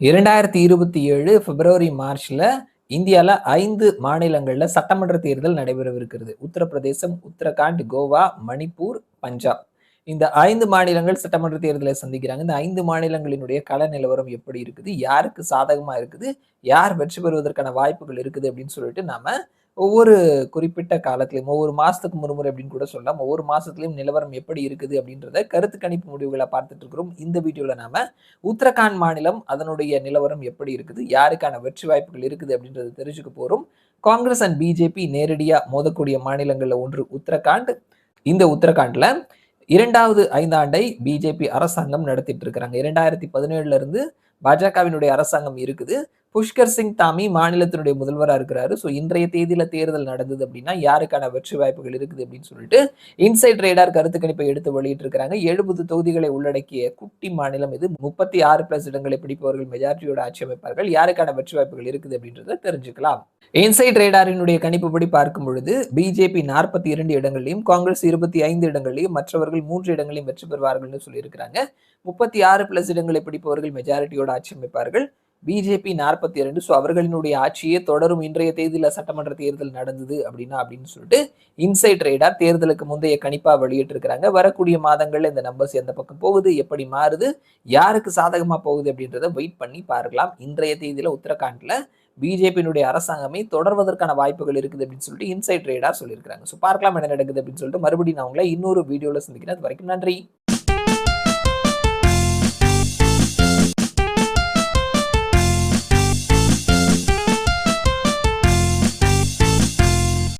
2027 பிப்ரவரி, மார்ச்ல இந்தியால 5 மாநிலங்கள்ல சட்டமன்ற தேர்தல் நடைபெறவிருக்கிறது. உத்தரப்பிரதேசம், உத்தரகாண்ட், கோவா, மணிப்பூர், பஞ்சாப். இந்த 5 மாநிலங்கள் சட்டமன்ற தேர்தலை சந்திக்கிறாங்க. இந்த 5 மாநிலங்களினுடைய கள நிலவரம் எப்படி இருக்குது? யாருக்கு சாதகமா இருக்குது? யார் வெற்றி பெறுவதற்கான வாய்ப்புகள் இருக்குது? அப்படின்னு சொல்லிட்டு நாம ஒவ்வொரு குறிப்பிட்ட காலத்திலயும், ஒவ்வொரு மாசத்துக்கு ஒரு முறை அப்படின்னு கூட சொல்லலாம். ஒவ்வொரு மாசத்திலயும் நிலவரம் எப்படி இருக்குது? அப்படின்றத கருத்து கணிப்பு முடிவுகள பார்த்துட்டு இருக்கிறோம். இந்த வீடியோல நாம உத்தரகாண்ட் மாநிலம் அதனுடைய நிலவரம் எப்படி இருக்குது? யாருக்கான வெற்றி வாய்ப்புகள் இருக்குது? அப்படின்றத தெரிஞ்சுக்க போறோம். காங்கிரஸ் அண்ட் பிஜேபி நேரடியா மோதக்கூடிய மாநிலங்கள்ல ஒன்று உத்தரகாண்ட். இந்த உத்தரகாண்ட்ல 2வது ஐந்தாண்டை பிஜேபி அரசாங்கம் நடத்திட்டு இருக்கிறாங்க. 2017ல இருந்து பாஜகவினுடைய அரசாங்கம் இருக்குது. புஷ்கர் சிங் தாமி மாநிலத்தினுடைய முதல்வரா இருக்கிறாரு. ஸோ இன்றைய தேதியில தேர்தல் நடந்தது அப்படின்னா, யாருக்கான வெற்றி வாய்ப்புகள் இருக்குது அப்படின்னு சொல்லிட்டு இன்சைட் ரேடார் கருத்து கணிப்பை எடுத்து வெளியிட்டு இருக்காங்க. 70 தொகுதிகளை உள்ளடக்கிய குட்டி மாநிலம் இது. 36+ இடங்களை பிடிப்பவர்கள் மெஜாரிட்டியோட ஆட்சி அமைப்பார்கள். யாருக்கான வெற்றி வாய்ப்புகள் இருக்குது அப்படின்றத தெரிஞ்சுக்கலாம். இன்சைட் ரேடாரினுடைய கணிப்புப்படி பார்க்கும் பொழுது பிஜேபி 42 இடங்களிலும், காங்கிரஸ் 25 இடங்களிலும், மற்றவர்கள் 3 இடங்களையும் வெற்றி பெறுவார்கள்னு சொல்லியிருக்கிறாங்க. 36+ இடங்களை பிடிப்பவர்கள் மெஜாரிட்டியோட ஆட்சி அமைப்பார்கள். பிஜேபி 42. ஸோ அவர்களினுடைய ஆட்சியே தொடரும் இன்றைய தேதியில சட்டமன்ற தேர்தல் நடந்தது அப்படின்னு சொல்லிட்டு இன்சைட் ரேடார் தேர்தலுக்கு முந்தைய கணிப்பா வெளியிட்டிருக்கிறாங்க. வரக்கூடிய மாதங்கள்ல இந்த நம்பர்ஸ் எந்த பக்கம் போகுது, எப்படி மாறுது, யாருக்கு சாதகமா போகுது அப்படின்றத வெயிட் பண்ணி பார்க்கலாம். இன்றைய தேதியில உத்தரகாண்ட்ல பிஜேபியினுடைய அரசாங்கமே தொடர்வதற்கான வாய்ப்புகள் இருக்குது அப்படின்னு சொல்லிட்டு இன்சைட் ரேடார் சொல்லியிருக்காங்க. ஸோ பார்க்கலாம் என்ன நடக்குது அப்படின்னு சொல்லிட்டு மறுபடியும் நான் உங்களை இன்னொரு வீடியோல சந்திக்கிறேன். அது வரைக்கும் நன்றி.